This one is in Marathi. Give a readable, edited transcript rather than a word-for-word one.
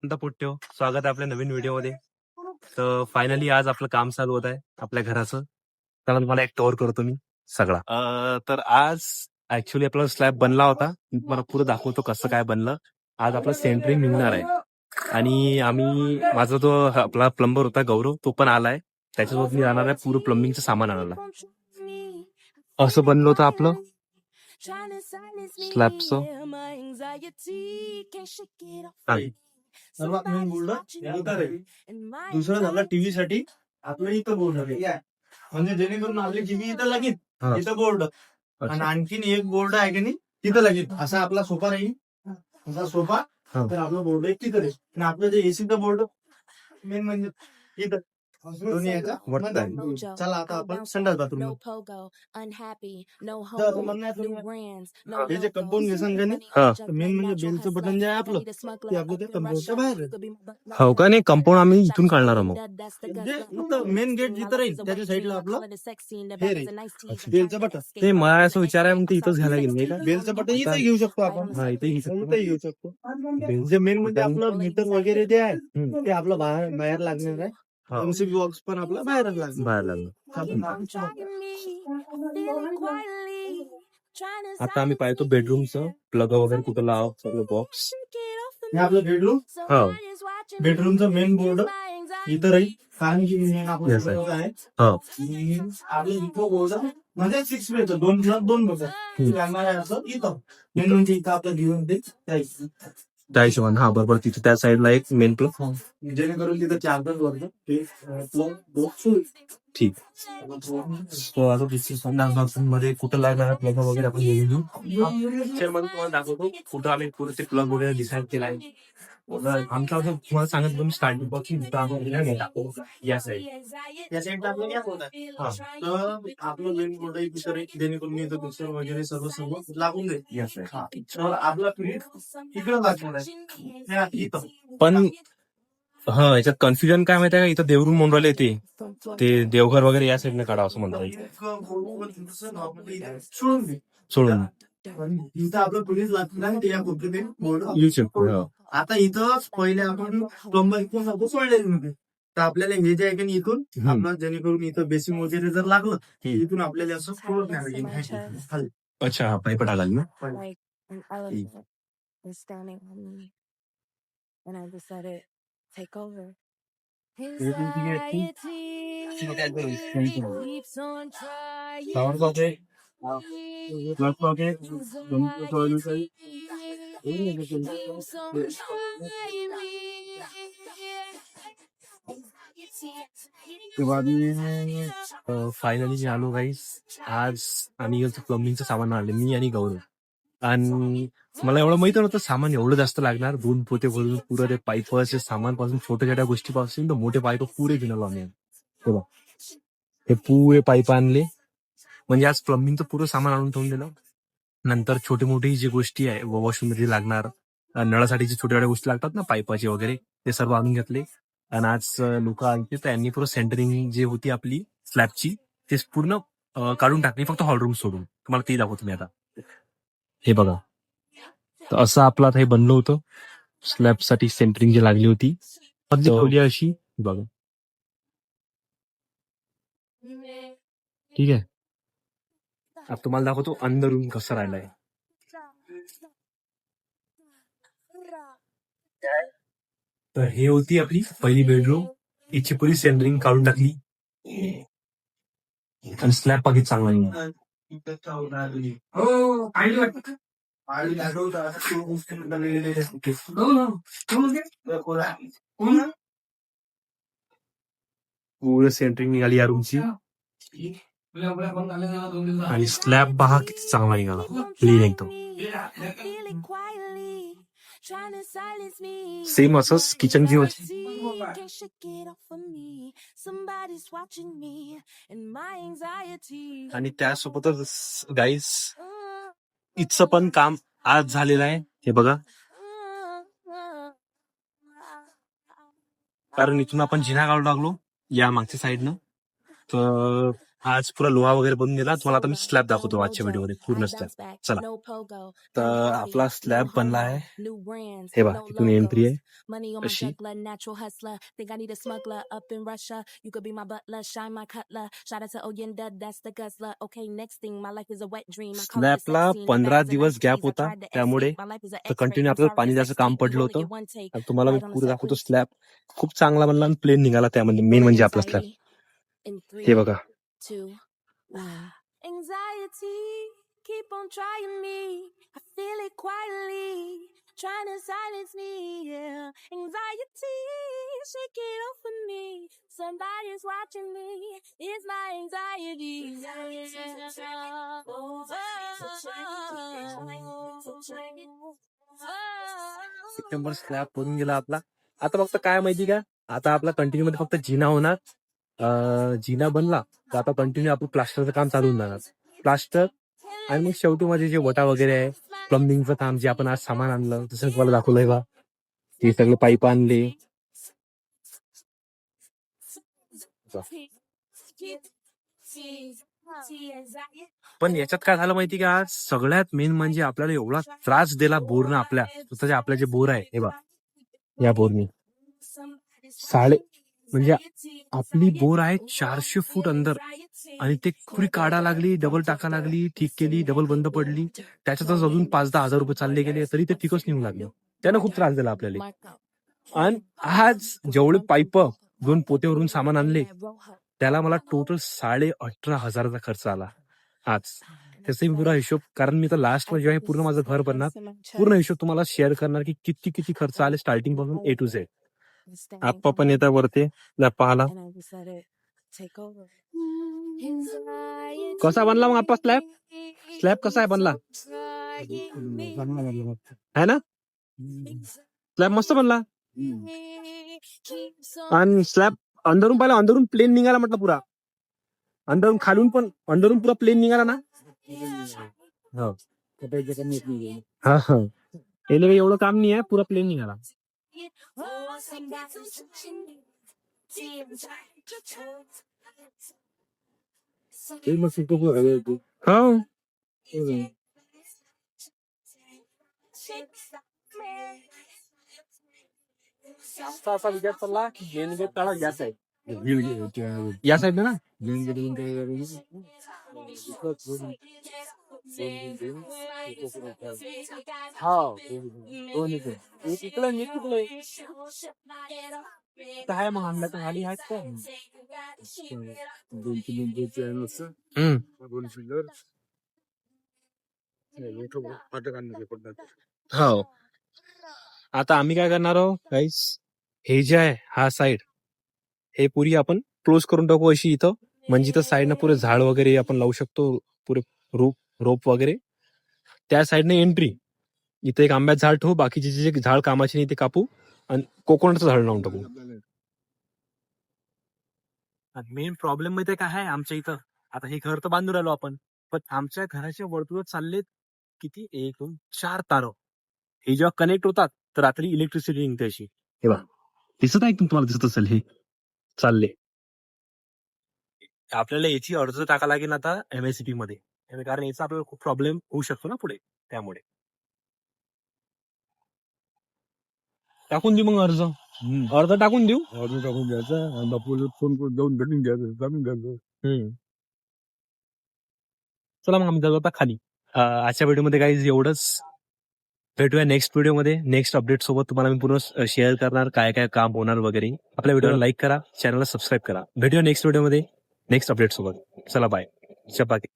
पोट्ट्यो, स्वागत आहे आपल्या नवीन व्हिडिओमध्ये. तर फायनली आज आपलं काम चालू होत आहे आपल्या घराचं. त्याला तुम्हाला एक टोर करतो मी सगळा. तर आज ऍक्च्युली आपला स्लॅब बनला होता. मी तुम्हाला पुढे दाखवतो कसं काय बनलं. आज आपलं सेंटरिंग निघणार आहे आणि माझा जो आपला प्लंबर होता गौरव तो पण आलाय. त्याच्यासोबत मी जाणार आहे पूर्ण प्लंबिंगचं सामान आणायला. असं बनलं होतं आपलं स्लॅबचं. सर्वात मेन बोर्ड इथं आहे. दुसरं झालं टीव्ही साठी आपलं इथं बोर्ड आहे, म्हणजे जेणेकरून आपली टीव्ही इथं लागेल, इथं बोर्ड. आणि आणखीन एक बोर्ड आहे की नाही तिथं लागेल. असा आपला सोफा राहील, असा सोफा. तर आपला बोर्ड एक तिथं आहे आणि आपलं जे एसीचा बोर्ड मेन म्हणजे इथं दोन्ही याचा. चला आता आपण संडास बाथरूम. हे जे कंपाऊंड घेसान का नाही, मेन म्हणजे बेलचं बटन जे आहे आपलं ते आपलं त्या कंपाऊंडच्या बाहेर आहे. हो का? नाही, कंपाऊंड आम्ही इथून काढणार मग. मेन गेट जिथं राहील त्याच्या साईडला आपलं हे राहील बेलचं बटन. ते मला असं विचार आहे, मग ते इथंच घ्यायला लागेल नाही का? बेलचं बटन इथे घेऊ शकतो आपण. हा, इथे घेऊ शकतो. इथे घेऊ शकतो. जे मेन म्हणजे आपलं मीटर वगैरे जे आहे ते आपलं बाहेर लागणार आहे. एमसीबी बॉक्स पण आपला बाहेरच लागणार. बाहेर लागलं. आता आम्ही पाहतो बेडरूमचं प्लग वगैरे कुठं लाव सगळं बॉक्स. हे आपलं बेडरूम. हो, बेडरूमचं मेन बोर्ड इथं राहील, कारण की Yes, sir. आहे हो. आपलं इथं बोर्ड म्हणजे 6 पेज 2 बोर्ड लागणार आहे. असं इथं मेन म्हणजे इथं आपलं घेऊन ते त्या हिशोबाने हा बरोबर तिथे त्या साईडला एक मेन प्लग. जेणेकरून तिथं चार्जर वगैरे ते बॉक्स होईल. ठीक. So, आता दुसरी संडास बाथरूम मध्ये कुठं लागणार प्लग वगैरे आपण घेऊन घेऊ. तुम्हाला दाखवतो कुठं आम्ही पुढे ते प्लग वगैरे डिसाईड केला आहे. आमचं असं तुम्हाला सांगत तुम्ही स्टार्टिंग बॉक्स या साईड. या साईडला आपलं या बोर्ड आहे. तर आपलं मेन बोर्ड आहे तिथं राहील, जेणेकरून इथं दुसरं वगैरे सर्व लागून जाईल. या साईड. तर आपला फ्रीज इकडं लागणार आहे इथं. पण हा, याच्यात कन्फ्युजन काय माहिती आहे का? इथं देवरूम म्हणून राहिले ते देवघर वगैरे या साईडने काढा असं म्हणतात. सोडून इथं आपलं पोलीस लागणार ते या पद्धतीने बोर्ड येऊ शकतो. आता इथं पहिले आपण प्लंबर इथून सोडलेले नव्हते, तर आपल्याला हे जे आहे की इथून आपलं जेणेकरून इथं बेसिंग वगैरे जर लागलं इथून आपल्याला असं फ्लोर नाही लागेल. अच्छा, पाईप टाकायला लागेल ना. फायनली आलो गाईस. आज आम्ही प्लंबिंगचं सामान आणले मी आणि गौरव. आणि मला एवढं माहित नव्हतं सामान एवढं जास्त लागणार. 2 पोते भरून पुरं ते पाईपचे सामान पासून छोट्या छोट्या गोष्टीपासून तर मोठे पाईप पुरे घेऊन आम्ही. हे पुरे पाईप आणले, म्हणजे आज प्लंबिंगचं पुरं सामान आणून ठेवून दिलं. नंतर छोटी मोठी जी गोष्टी आहे वॉशरूम मध्ये लागणार, नळासाठी जे छोट्या छोट्या गोष्टी लागतात ना पाईपाचे वगैरे, ते सर्व आणून घेतले. आणि आज लोक आले त्यांनी पुरं सेंटरिंग जी होती आपली स्लॅबची ते पूर्ण काढून टाकली, फक्त हॉल रूम सोडून. तुम्हाला ते दाखवतो मी आता. हे बघा, तर असं आपलं आता हे बनलं होतं. स्लॅब साठी सेंटरिंग जी लागली होती ठेवली अशी बघा. ठीक आहे, आता तुम्हाला दाखवतो अंदरून कसं राहिलंय. तर हे होती आपली पहिली बेडरूम. इथची पुरी सेंटरिंग काढून टाकली आणि स्लॅब बाकी चांगला नाही. पुढे सेंटरिंग निघाली या रूमची आणि स्लॅब पहा किती चांगला निघाला, क्लीन एकदम. सेम असंच किचनची होती. आणि त्यासोबतच गाईस इथचं पण काम आज झालेलं आहे. हे बघा, कारण इथून आपण जिना काढू लागलो या मागच्या साईडनं. तर आज पुरा लोहा वगैरे बनून गेला. तुम्हाला आता मी स्लॅब दाखवतो आजच्या व्हिडिओमध्ये पूर्ण स्लॅब. चला, तर आपला स्लॅब बनला आहे. हे बघा, तिथून एंट्री आहे अशी. स्लॅबला 15 दिवस गॅप होता, त्यामुळे कंटिन्यू आपल्याला पाणी द्यायचं काम पडलं होतं. आता तुम्हाला मी पुढे दाखवतो. स्लॅब खूप चांगला बनला आणि प्लेन निघाला. त्यामध्ये मेन म्हणजे आपला स्लॅब हे बघा. Anxiety, keep on trying me. I feel it quietly, trying to silence me. Yeah, anxiety, shake it off with me. Somebody's watching me. It's my anxiety. September slab बनून गेला आपला. आता फक्त काय माहिती का, आता आपला कंटिन्यू मध्ये फक्त जिना होणार. जिना बनला तर आता कंटिन्यू आपण प्लास्टरचं काम चालू होणार. प्लास्टर आणि मग शेवटी मध्ये जे वटा वगैरे आहे, प्लंबिंगचं काम जे आपण आज सामान आणलं, जसं तुम्हाला दाखवलंय बा, ते सगळे पाईप आणले. पण याच्यात काय झालं माहिती का, आज सगळ्यात मेन म्हणजे आपल्याला एवढा त्रास दिला बोरनं. आपल्या जे बोर आहे हे बा, या बोरनी म्हणजे आपली बोर आहे 400 फूट अंदर, आणि ते पुरी काढा लागली, डबल टाका लागली, ठीक केली, डबल बंद पडली. त्याच्यातच अजून 5-10 हजार रुपये चालले गेले, तरी ते ठीकच निघून लागले. त्यानं खूप त्रास दिला आपल्याला. आणि आज जेवढे पाईप 2 पोतेवरून सामान आणले, त्याला मला टोटल 18,500चा खर्च आला आज. त्याचाही पुरा हिशोब, कारण मी तर लास्ट मध्ये जेव्हा पूर्ण माझं घर बनणार, पूर्ण हिशोब तुम्हाला शेअर करणार की किती किती खर्च आले स्टार्टिंग पासून A to Z. आप्पा पण येतात वरती पाहाला. कसा बनला मग आप्पा स्लॅब कसा आहे बनला है ना? स्लॅब मस्त बनला. आणि स्लॅब अंदरून पाहिला, अंदरून प्लेन निघाला म्हटलं पुरा. अंदरून खालून पण अंदरून पुरा प्लेन निघाला ना. हो, हा हा, एवढं काम नाही आहे, पुरा प्लेन निघाला. हो, असा विचार चालला की गेन गेट काढा या साईड, या साईड ना. काय मग आणला तर खाली आहेत का? हो, आता आम्ही काय करणार आहोत गाईस, हे जे आहे हा साईड, हे पुरी आपण क्लोज करून टाकू अशी इथं. म्हणजे इथं साईडनं पुरे झाड वगैरे आपण लावू शकतो, पुरे रोप वगैरे. त्या साईडने एंट्री, इथे एक आंब्याचं झाड ठेवू, बाकीचे जे झाड कामाचे नाही ते कापू, आणि कोकोनटचं झाड लावून टाकू. मेन प्रॉब्लेम माहिती काय आहे आमच्या इथं, आता हे घर तर बांधून राहिलो आपण, पण आमच्या घराच्या वर्तुळात चाललेत किती, 1 2 4 तार. हे जेव्हा कनेक्ट होतात तर रात्री इलेक्ट्रिसिटी निघते अशी. हे बा, दिसत आहे तुम्हाला, दिसत असेल हे चालले. आपल्याला याची अर्ज टाका लागेल आता MSCP मध्ये, कारण याचा आपल्याला खूप प्रॉब्लेम होऊ शकतो ना पुढे. त्यामुळे टाकून देऊ मग अर्ज टाकून देऊ. अर्ज टाकून द्यायचा, फोन करून जाऊन भेटून घ्यायचं. चला मग आम्ही जाऊ आता खाली. आजच्या व्हिडिओमध्ये काही एवढंच. भेटूया नेक्स्ट व्हिडिओमध्ये, नेक्स्ट अपडेट सोबत. तुम्हाला मी पूर्ण शेअर करणार काय काय काम होणार वगैरे. आपल्या व्हिडिओला लाईक करा, चॅनलला सबस्क्राईब करा. भेटूया नेक्स्ट व्हिडिओमध्ये नेक्स्ट अपडेट सोबत. चला बाय, चपाती.